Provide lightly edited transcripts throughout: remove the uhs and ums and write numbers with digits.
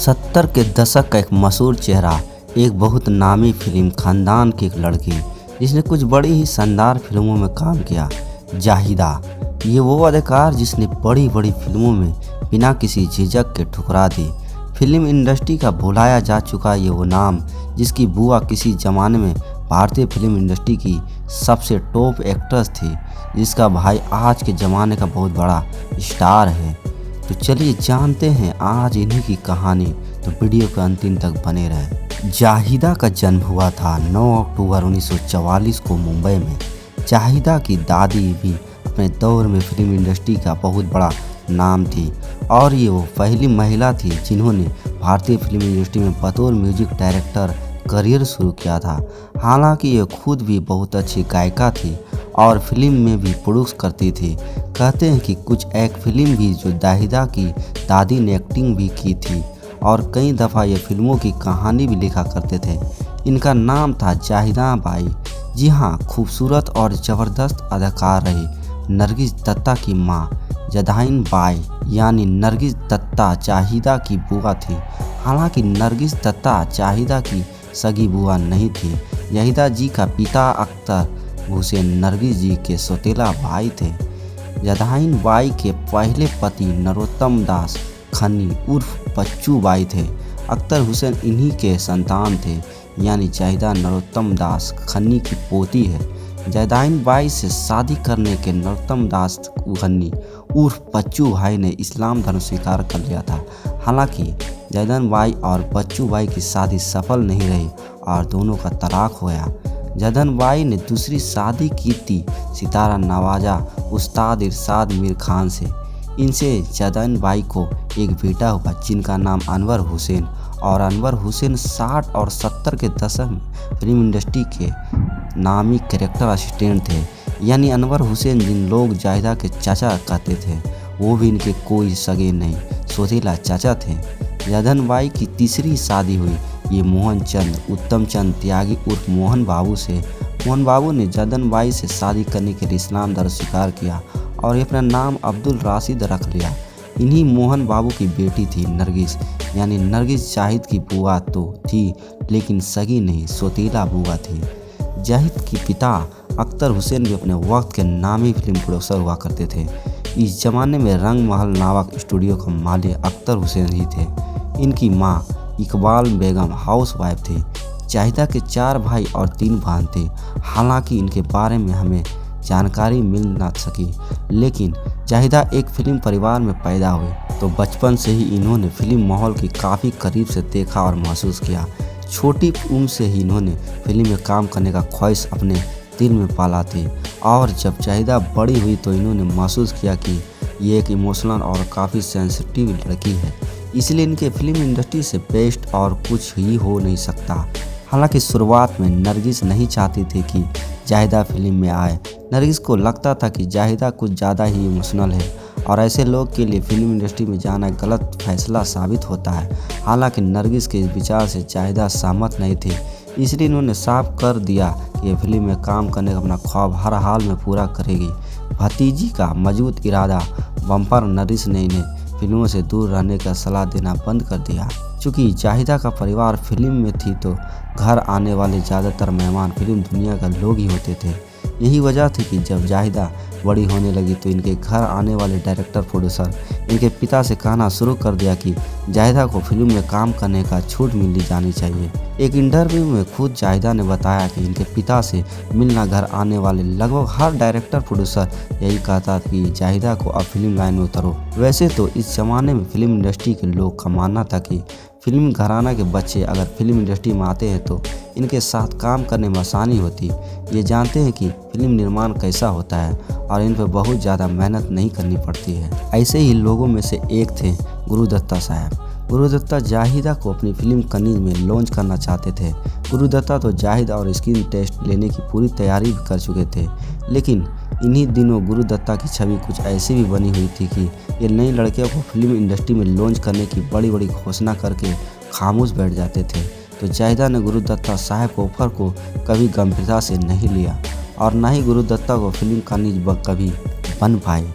70 के दशक का एक मशहूर चेहरा, एक बहुत नामी फिल्म खानदान की एक लड़की जिसने कुछ बड़ी ही शानदार फिल्मों में काम किया। जाहिदा, ये वो अदाकार जिसने बड़ी बड़ी फिल्मों में बिना किसी झिझक के ठुकरा दी। फिल्म इंडस्ट्री का भुलाया जा चुका ये वो नाम जिसकी बुआ किसी ज़माने में भारतीय फिल्म इंडस्ट्री की सबसे टॉप एक्ट्रेस थी, जिसका भाई आज के ज़माने का बहुत बड़ा स्टार है। तो चलिए जानते हैं आज इन्हीं की कहानी, तो वीडियो के अंतिम तक बने रहे। जाहिदा का जन्म हुआ था 9 अक्टूबर 1944 को मुंबई में। जाहिदा की दादी भी अपने दौर में फिल्म इंडस्ट्री का बहुत बड़ा नाम थी और ये वो पहली महिला थी जिन्होंने भारतीय फिल्म इंडस्ट्री में बतौर म्यूजिक डायरेक्टर करियर शुरू किया था। हालांकि ये खुद भी बहुत अच्छी गायिका थी और फिल्म में भी प्रोड्यूस करती थी। कहते हैं कि कुछ एक फिल्म भी जो जाहिदा की दादी ने एक्टिंग भी की थी और कई दफ़ा ये फिल्मों की कहानी भी लिखा करते थे। इनका नाम था जाहिदा बाई। जी हाँ, खूबसूरत और ज़बरदस्त अदाकार रही नरगिस दत्ता की माँ जदाइन बाई यानी नरगिस दत्ता जाहिदा की बुआ थी। हालांकि नरगिस दत्ता जाहिदा की सगी बुआ नहीं थी। जाहिदा जी का पिता अख्तर हुसैन नरगिस जी के सौतेला भाई थे। जदाइन बाई के पहले पति नरोत्तम दास खन्नी उर्फ बच्चू बाई थे। अख्तर हुसैन इन्हीं के संतान थे, यानी जाहिदा नरोत्तम दास खन्नी की पोती है। जदाइन बाई से शादी करने के नरोत्तम दास खन्नी उर्फ बच्चू भाई ने इस्लाम धर्म स्वीकार कर लिया था। हालांकि जदाइन बाई और बच्चू बाई की शादी सफल नहीं रही और दोनों का तलाक हुआ। जदाइन बाई ने दूसरी शादी की थी सितारा नवाजा उस्ताद इरशाद मीर खान से। इनसे जदाइन बाई को एक बेटा हुआ जिनका नाम अनवर हुसैन, और अनवर हुसैन 60 और 70 के दशक में फिल्म इंडस्ट्री के नामी कैरेक्टर असिस्टेंट थे। यानी अनवर हुसैन जिन लोग जाहिदा के चाचा कहते थे, वो भी इनके कोई सगे नहीं, सौतेला चाचा थे। जदाइन बाई की तीसरी शादी हुई ये मोहन चंद उत्तम चंद त्यागी उर्फ मोहन बाबू से। मोहन बाबू ने जदाइन बाई से शादी करने के लिए इस्लाम धर्म स्वीकार किया और अपना नाम अब्दुल राशिद रख लिया। इन्हीं मोहन बाबू की बेटी थी नरगिस, यानी नरगिस जाहिद की बुआ तो थी लेकिन सगी नहीं, सौतेला बुआ थी। जाहिद के पिता अख्तर हुसैन भी अपने वक्त के नामी फिल्म प्रोड्यूसर हुआ करते थे। इस जमाने में रंग महल नामक स्टूडियो का मालिक अख्तर हुसैन ही थे। इनकी माँ इकबाल बेगम हाउस वाइफ थी। जाहिदा के 4 भाई और 3 बहन थे। हालांकि इनके बारे में हमें जानकारी मिल ना सकी, लेकिन जाहिदा एक फिल्म परिवार में पैदा हुए तो बचपन से ही इन्होंने फिल्म माहौल की काफ़ी करीब से देखा और महसूस किया। छोटी उम्र से ही इन्होंने फिल्म में काम करने का ख्वाहिश अपने दिल में पाला थी और जब जाहिदा बड़ी हुई तो इन्होंने महसूस किया कि ये एक इमोशनल और काफ़ी सेंसिटिव लड़की है, इसलिए इनके फिल्म इंडस्ट्री से बेस्ट और कुछ ही हो नहीं सकता। हालांकि शुरुआत में नरगिस नहीं चाहती थी कि जाहिदा फिल्म में आए। नरगिस को लगता था कि जाहिदा कुछ ज़्यादा ही इमोशनल है और ऐसे लोग के लिए फिल्म इंडस्ट्री में जाना गलत फैसला साबित होता है। हालांकि नरगिस के इस विचार से जाहिदा सहमत नहीं थी, इसलिए इन्होंने साफ कर दिया कि ये फिल्म में काम करने का अपना ख्वाब हर हाल में पूरा करेगी। भतीजी का मजबूत इरादा बम्पर नरगिस ने इन्हें फिल्मों से दूर रहने का सलाह देना बंद कर दिया। चूँकि जाहिदा का परिवार फिल्म में थी तो घर आने वाले ज़्यादातर मेहमान फिल्म दुनिया का लोग ही होते थे। यही वजह थी कि जब जाहिदा बड़ी होने लगी तो इनके घर आने वाले डायरेक्टर प्रोड्यूसर इनके पिता से कहना शुरू कर दिया कि जाहिदा को फिल्म में काम करने का छूट मिल जानी चाहिए। एक इंटरव्यू में खुद जाहिदा ने बताया कि इनके पिता से मिलना घर आने वाले लगभग हर डायरेक्टर प्रोड्यूसर यही कहता था कि जाहिदा को अब फिल्म लाइन में उतरो। वैसे तो इस ज़माने में फिल्म इंडस्ट्री के लोग का मानना था कि फिल्म घराना के बच्चे अगर फिल्म इंडस्ट्री में आते हैं तो इनके साथ काम करने में आसानी होती। ये जानते हैं कि फिल्म निर्माण कैसा होता है और इन पर बहुत ज़्यादा मेहनत नहीं करनी पड़ती है। ऐसे ही लोगों में से एक थे गुरुदत्ता साहब। गुरुदत्ता जाहिदा को अपनी फिल्म कनीज में लॉन्च करना चाहते थे। गुरुदत्ता तो जाहिदा और स्क्रीन टेस्ट लेने की पूरी तैयारी भी कर चुके थे, लेकिन इन्हीं दिनों गुरुदत्ता की छवि कुछ ऐसी भी बनी हुई थी कि ये नई लड़कियों को फिल्म इंडस्ट्री में लॉन्च करने की बड़ी बड़ी घोषणा करके खामोश बैठ जाते थे। तो जाहिदा ने गुरुदत्ता साहब के ऑफर को कभी गंभीरता से नहीं लिया और न ही गुरुदत्ता को फिल्म कनीज कभी बन पाई।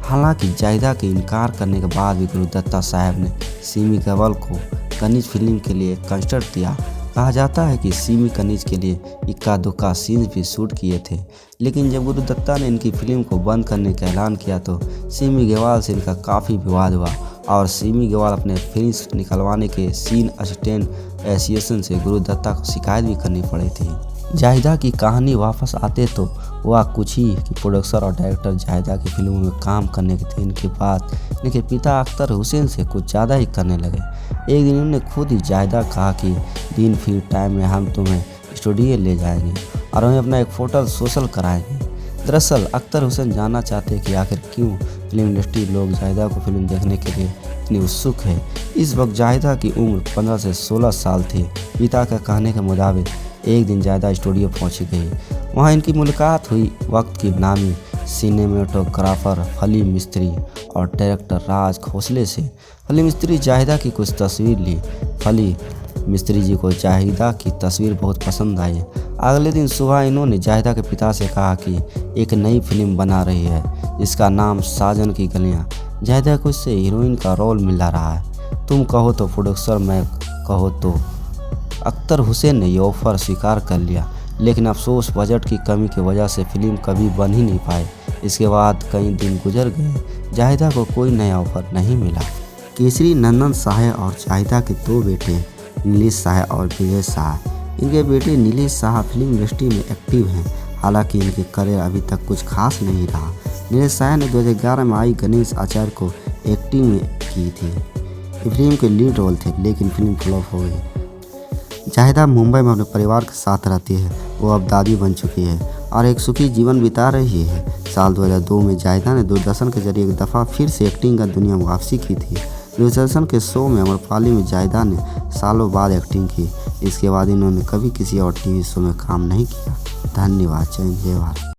हालांकि जाहिदा के इनकार करने के बाद भी गुरुदत्ता साहब ने सिमी कवल को कनिज फिल्म के लिए कंसर्ट दिया। कहा जाता है कि सिमी कनिज के लिए इक्का दुक्का सीन्स भी शूट किए थे, लेकिन जब गुरु दत्ता ने इनकी फिल्म को बंद करने का ऐलान किया तो सिमी ग्रेवाल से इनका काफ़ी विवाद हुआ और सिमी ग्रेवाल अपने फिल्म निकलवाने के सीन असिस्टेंट एसोसिएशन से गुरु दत्ता को शिकायत भी करनी पड़ी थी। जाहिदा की कहानी वापस आते तो वह कुछ ही कि प्रोड्यूसर और डायरेक्टर जाहिदा की फिल्मों में काम करने के दिन के बाद इनके पिता अख्तर हुसैन से कुछ ज़्यादा ही करने लगे। एक दिन उन्होंने खुद ही जाहिदा कहा कि दिन फ्री टाइम में हम तुम्हें स्टूडियो ले जाएंगे और हमें अपना एक फोटो सोशल कराएंगे। दरअसल अख्तर हुसैन जानना चाहते कि आखिर क्यों फिल्म इंडस्ट्री लोग जाहिदा को फिल्म देखने के लिए इतनी उत्सुक है। इस वक्त जाहिदा की उम्र 15 से 16 साल थी। पिता के कहने के मुताबिक एक दिन जाहिदा स्टूडियो पहुंची गई। वहां इनकी मुलाकात हुई वक्त की नामी सिनेमेटोग्राफर फली मिस्त्री और डायरेक्टर राज खोसले से। फली मिस्त्री जाहिदा की कुछ तस्वीर ली। फली मिस्त्री जी को जाहिदा की तस्वीर बहुत पसंद आई। अगले दिन सुबह इन्होंने जाहिदा के पिता से कहा कि एक नई फिल्म बना रही है जिसका नाम साजन की गलियां। जाहिदा को इससे हीरोइन का रोल मिल रहा है। तुम कहो तो प्रोड्यूसर, मैं कहो तो। अख्तर हुसैन ने यह ऑफर स्वीकार कर लिया, लेकिन अफसोस बजट की कमी की वजह से फिल्म कभी बन ही नहीं पाई। इसके बाद कई दिन गुजर गए, जाहिदा को कोई नया ऑफर नहीं मिला। केसरी नंदन शाह और जाहिदा के दो बेटे नीलेश शाह और विजय शाह। इनके बेटे नीलेश शाह फिल्म इंडस्ट्री में एक्टिव हैं, हालांकि इनके करियर अभी तक कुछ खास नहीं रहा। नीलेश शाह ने 2011 में आई गणेश आचार्य को एक्टिंग में की थी। ये फिल्म के लीड रोल थे, लेकिन फिल्म फ्लॉप हो गई। जाहिदा मुंबई में अपने परिवार के साथ रहती है। वो अब दादी बन चुकी है और एक सुखी जीवन बिता रही है। साल 2002 में जाहिदा ने दूरदर्शन के जरिए एक दफ़ा फिर से एक्टिंग का दुनिया में वापसी की थी। दूरदर्शन के शो में अमरपाली में जाहिदा ने सालों बाद एक्टिंग की। इसके बाद इन्होंने कभी किसी और टीवी शो में काम नहीं किया। धन्यवाद। जय हिंद, जय भारत।